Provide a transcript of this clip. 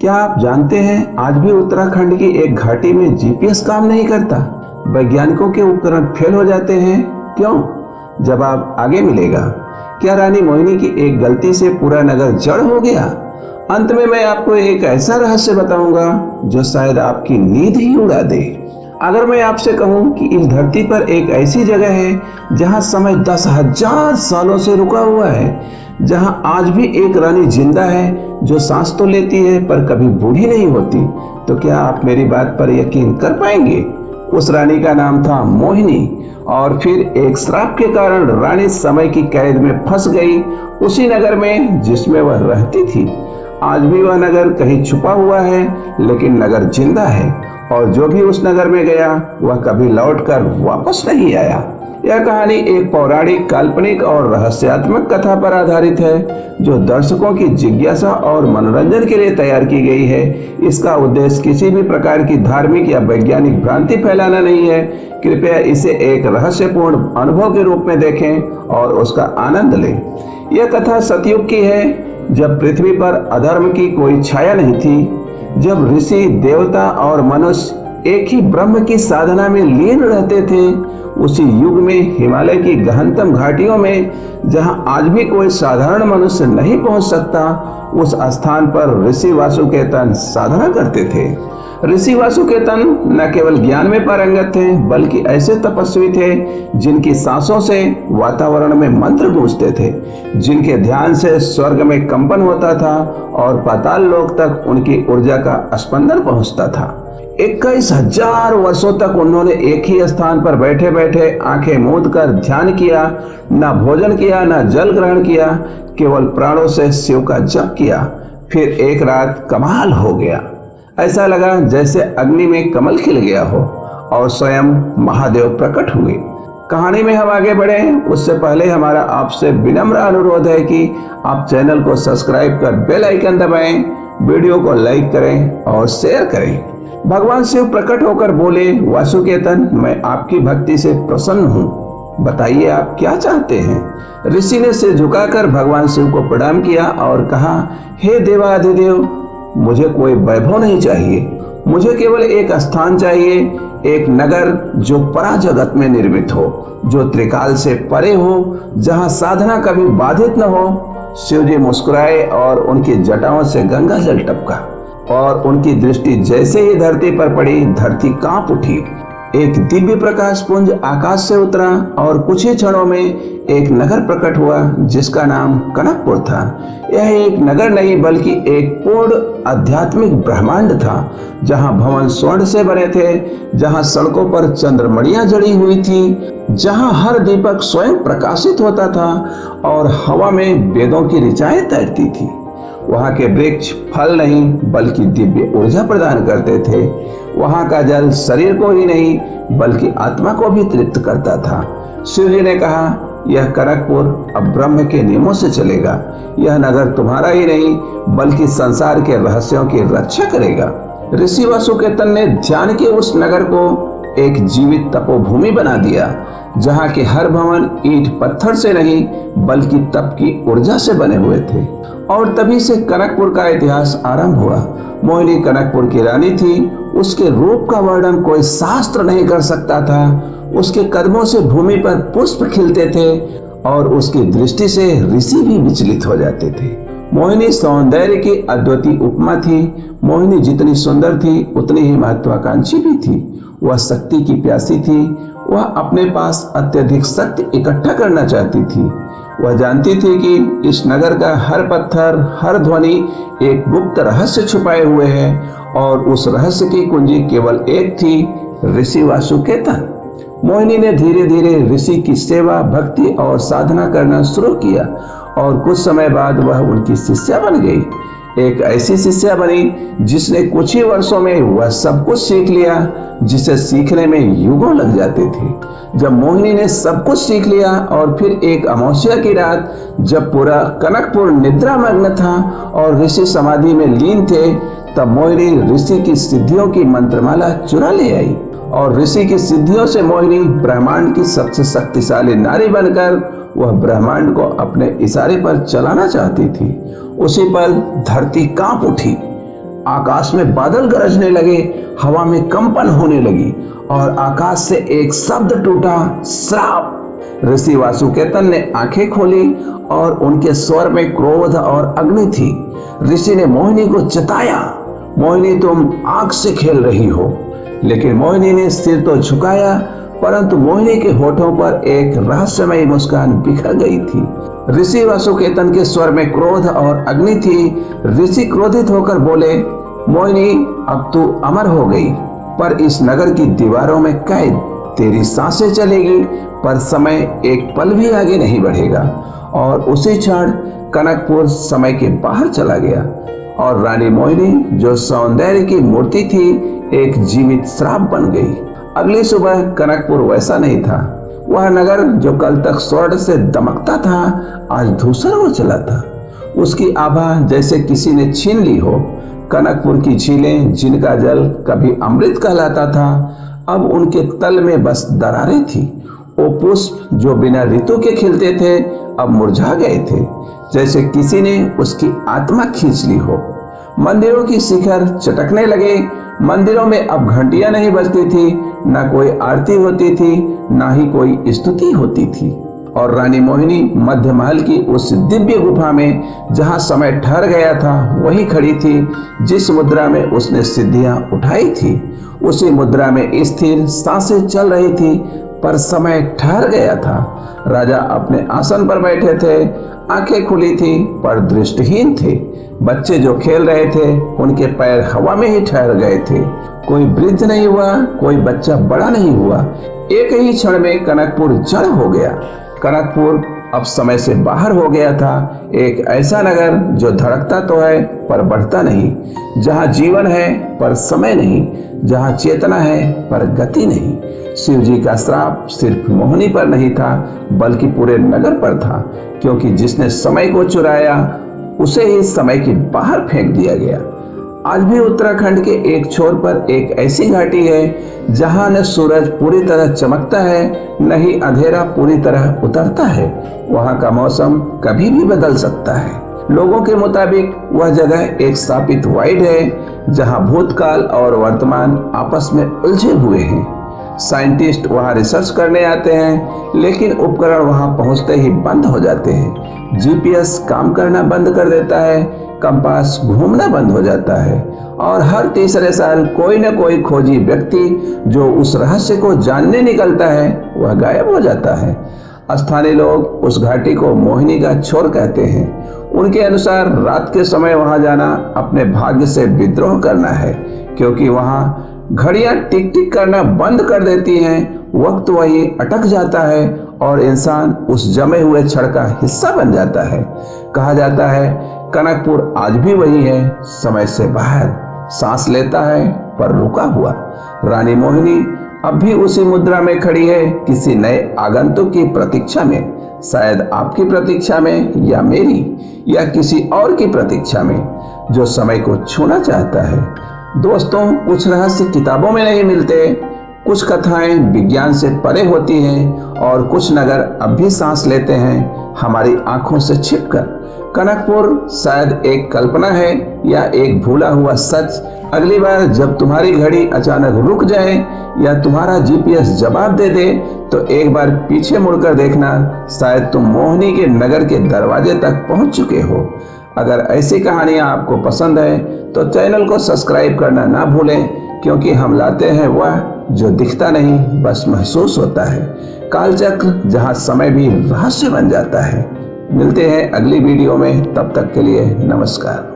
क्या आप जानते हैं आज भी उत्तराखंड की एक घाटी में जीपीएस काम नहीं करता। वैज्ञानिकों के उपकरण फेल हो जाते हैं। क्यों? जवाब आगे मिलेगा। क्या रानी मोहिनी की एक गलती से पूरा नगर जड़ हो गया? अंत में मैं आपको एक ऐसा रहस्य बताऊंगा जो शायद आपकी नींद ही उड़ा दे। अगर मैं आपसे कहूं कि इस धरती पर एक ऐसी जगह है जहां समय 10,000 सालों से रुका हुआ है, जहां आज भी एक रानी जिंदा है जो सांस तो लेती है पर कभी बूढ़ी नहीं होती, तो क्या आप मेरी बात पर यकीन कर पाएंगे? उस रानी का नाम था मोहिनी, और फिर एक श्राप के कारण रानी समय की कैद में फंस गई उसी नगर में जिसमें वह रहती थी। आज भी वह नगर कहीं छुपा हुआ है, लेकिन नगर जिंदा है, और जो भी उस नगर में गया वह कभी लौटकर वापस नहीं आया। यह कहानी एक पौराणिक, काल्पनिक और रहस्यात्मक कथा पर आधारित है जो दर्शकों की जिज्ञासा और मनोरंजन के लिए तैयार की गई है। इसका उद्देश्य किसी भी प्रकार की धार्मिक या वैज्ञानिक भ्रांति फैलाना नहीं है। कृपया इसे एक रहस्यपूर्ण अनुभव के रूप में देखें और उसका आनंद लें। यह कथा सतयुग की है, जब पृथ्वी पर अधर्म की कोई छाया नहीं थी, जब ऋषि, देवता और मनुष्य एक ही ब्रह्म की साधना में लीन रहते थे। उसी युग में हिमालय की गहनतम घाटियों में, जहां आज भी कोई साधारण मनुष्य नहीं पहुंच सकता, उस स्थान पर ऋषि वासुकेतन साधना करते थे। ऋषि वासुकेतन न केवल ज्ञान में पारंगत थे, बल्कि ऐसे तपस्वी थे जिनकी सांसों से वातावरण में मंत्र गूंजते थे, जिनके ध्यान से स्वर्ग में कंपन होता था और पाताल लोक तक उनकी ऊर्जा का स्पंदन पहुंचता था। 21,000 वर्षों तक उन्होंने एक ही स्थान पर बैठे बैठे आंखें मूंद कर ध्यान किया, न भोजन किया, न जल ग्रहण किया, केवल प्राणों से शिव का जप किया। फिर एक रात कमाल हो गया। ऐसा लगा जैसे अग्नि में कमल खिल गया हो और स्वयं महादेव प्रकट हुए। कहानी में हम आगे बढ़े उससे पहले हमारा आपसे विनम्र अनुरोध है कि आप चैनल को सब्सक्राइब कर बेल आइकन दबाएं, वीडियो को लाइक करें और शेयर करें। भगवान शिव प्रकट होकर बोले, वासुकेतन, मैं आपकी भक्ति से प्रसन्न हूँ, बताइए आप क्या चाहते हैं? ऋषि ने सिर झुकाकर भगवान शिव को प्रणाम किया और कहा, हे देवाधिदेव, मुझे कोई वैभव नहीं चाहिए, मुझे केवल एक स्थान चाहिए, एक नगर जो परा जगत में निर्मित हो, जो त्रिकाल से परे हो, जहां साधना कभी बाधित न हो। शिव जी मुस्कुराए और उनकी जटाओं से गंगा जल टपका, और उनकी दृष्टि जैसे ही धरती पर पड़ी, धरती कांप उठी। एक दिव्य प्रकाश पुंज आकाश से उतरा और कुछ ही क्षणों में एक नगर प्रकट हुआ जिसका नाम कनकपुर था। यह एक नगर नहीं बल्कि एक पूर्ण आध्यात्मिक ब्रह्मांड था, जहां भवन स्वर्ण से बने थे, जहां सड़कों पर चंद्रमणियां जड़ी हुई थी, जहां हर दीपक स्वयं प्रकाशित होता था और हवा में वेदों की ऋचाएं तैरती थी। वहां के वृक्ष फल नहीं बल्कि दिव्य ऊर्जा प्रदान करते थे। वहां का जल शरीर को ही नहीं बल्कि आत्मा को भी तृप्त करता था। शिव जी ने कहा, यह कनकपुर अब ब्रह्म के नियमों से चलेगा। यह नगर तुम्हारा ही नहीं बल्कि संसार के रहस्यों की रक्षा करेगा। ऋषि वासुकेतन ने ध्यान के उस नगर को एक जीवित तपोभूमि बना दिया, जहां के हर भवन ईंट पत्थर से नहीं बल्कि तप की ऊर्जा से बने हुए थे। और तभी से कनकपुर का इतिहास आरंभ हुआ। मोहिनी कनकपुर की रानी थी। उसके रूप का वर्णन कोई शास्त्र नहीं कर सकता था। उसके कदमों से भूमि पर पुष्प खिलते थे और उसकी दृष्टि से ऋषि भी विचलित हो जाते थे। मोहिनी सौंदर्य की अद्वितीय उपमा थी। मोहिनी जितनी सुंदर थी उतनी ही महत्वाकांक्षी भी थी। वह शक्ति की प्यासी थी। वह अपने पास अत्यधिक शक्ति इकट्ठा करना चाहती थी। वह जानती थी कि इस नगर का हर पत्थर, हर ध्वनि एक गुप्त रहस्य छुपाए हुए है, और उस रहस्य की कुंजी केवल एक थी, ऋषि वासुकेतन। मोहिनी ने धीरे धीरे ऋषि की सेवा, भक्ति और साधना करना शुरू किया, और कुछ समय बाद वह उनकी शिष्या बन गई। एक ऐसी शिष्या बनी जिसने कुछ ही वर्षों में वह सब कुछ सीख लिया जिसे सीखने में युगों लग जाते थे। जब मोहिनी ने सब कुछ सीख लिया और फिर एक अमावस्या की रात जब पूरा कनकपुर निद्रा मग्न था और ऋषि समाधि में लीन थे, तब मोहिनी ऋषि की सिद्धियों की मंत्रमाला चुरा ले आई, और ऋषि की सिद्धियों से मोहिनी ब्रह्मांड की सबसे शक्तिशाली नारी बनकर वह ब्रह्मांड को अपने इशारे पर चलाना चाहती थी। उसी पल धरती कांप उठी। आकाश में बादल गरजने लगे, हवा में कंपन होने लगी और आकाश से एक शब्द टूटा, श्राप। ऋषि वासुकेतन ने आंखें खोली और उनके स्वर में क्रोध और अग्नि थी। ऋषि ने मोहिनी को चिताया, मोहिनी तुम आग से खेल रही हो। लेकिन मोहिनी ने सिर तो झुकाया, परंतु मोहिनी के होठों पर एक रहस्यमयी मुस्कान बिखर गई थी। ऋषि वासुकेतन के स्वर में क्रोध और अग्नि थी। ऋषि क्रोधित होकर बोले, मोहिनी अब तू अमर हो गई, पर इस नगर की दीवारों में कैद। तेरी सांसें चलेगी, पर समय एक पल भी आगे नहीं बढ़ेगा। और उसी क्षण कनकपुर समय के बाहर चला गया और रानी मोहिनी, जो सौंदर्य की मूर्ति थी, एक जीवित श्राप बन गई। अगली सुबह कनकपुर वैसा नहीं था। वह नगर जो कल तक स्वर्ण से दमकता था, आज धूसर हो चला था। उसकी आभा जैसे किसी ने छीन ली हो। कनकपुर की झीलें, जिनका जल कभी अमृत कहलाता था, अब उनके तल में बस दरारें थी। वो पुष्प जो बिना ऋतु के खिलते थे, अब मुरझा गए थे, जैसे किसी ने उसकी आत्मा खींच ली हो। मंदिरों की शिखर चटकने लगे। मंदिरों में अब घंटियां नहीं बजती थी, ना कोई आरती होती थी, ना ही कोई स्तुति होती थी। और रानी मोहिनी मध्य महल की उस दिव्य गुफा में, जहां समय ठहर गया था, वही खड़ी थी जिस मुद्रा में उसने सिद्धियां उठाई थी। उसी मुद्रा में स्थिर सांसें चल रही थी, पर समय ठहर गया था। राजा अपने आसन पर बैठे थे, आंखें खुली थी पर दृष्टिहीन थे। बच्चे जो खेल रहे थे, उनके पैर हवा में ही ठहर गए थे। कोई वृद्ध नहीं हुआ, कोई बच्चा बड़ा नहीं हुआ। एक ही क्षण में कनकपुर जड़ हो गया। कनकपुर अब समय से बाहर हो गया था। एक ऐसा नगर जो धड़कता तो है पर बढ़ता नहीं, जहां जीवन है पर समय नहीं, जहां चेतना है पर गति नहीं। शिव जी का श्राप सिर्फ मोहिनी पर नहीं था, बल्कि पूरे नगर पर था, क्योंकि जिसने समय को चुराया, उसे ही समय के बाहर फेंक दिया गया। आज भी उत्तराखंड के एक छोर पर एक ऐसी घाटी है जहां न सूरज पूरी तरह चमकता है, न ही अंधेरा पूरी तरह उतरता है। वहां का मौसम कभी भी बदल सकता है। लोगों के मुताबिक वह जगह एक स्थापित वाइड है, जहां भूतकाल और वर्तमान आपस में उलझे हुए हैं। साइंटिस्ट वहां रिसर्च करने आते हैं, लेकिन उपकरण वहां पहुंचते ही बंद हो जाते हैं। जीपीएस काम करना बंद कर देता है, कंपास घूमना बंद हो जाता है, और हर तीसरे साल कोई न कोई खोजी व्यक्ति जो उस रहस्य को जानने निकलता है, वह गायब हो जाता है। स्थानीय लोग उस घाटी को मोहिनी का छोर कहते हैं। उनके अनुसार रात के समय वहां जाना अपने भाग्य से विद्रोह करना है, क्योंकि वहां घड़ियां टिक टिक करना बंद कर देती हैं, वक्त वही अटक जाता है और इंसान उस जमे हुए क्षण का हिस्सा बन जाता है। कहा जाता है कनकपुर आज भी वही है, समय से बाहर, सांस लेता है पर रुका हुआ। रानी मोहिनी अब भी उसी मुद्रा में खड़ी है, किसी नए आगंतुक की प्रतीक्षा में। शायद आपकी प्रतीक्षा में, या मेरी, या किसी और की प्रतीक्षा में, जो समय को छूना चाहता है। दोस्तों, कुछ रहस्य किताबों में नहीं मिलते, कुछ कथाएं विज्ञान से परे होती हैं, और कुछ नगर अब भी सांस लेते हैं हमारी आंखों से छिपकर। कनकपुर शायद एक कल्पना है या एक भूला हुआ सच। अगली बार जब तुम्हारी घड़ी अचानक रुक जाए या तुम्हारा जीपीएस जवाब दे दे, तो एक बार पीछे मुड़कर देखना, शायद तुम मोहिनी के नगर के दरवाजे तक पहुंच चुके हो। अगर ऐसी कहानियां आपको पसंद है तो चैनल को सब्सक्राइब करना ना भूलें, क्योंकि हम लाते हैं वह जो दिखता नहीं, बस महसूस होता है। कालचक्र, जहां समय भी रहस्य बन जाता है। मिलते हैं अगली वीडियो में, तब तक के लिए नमस्कार।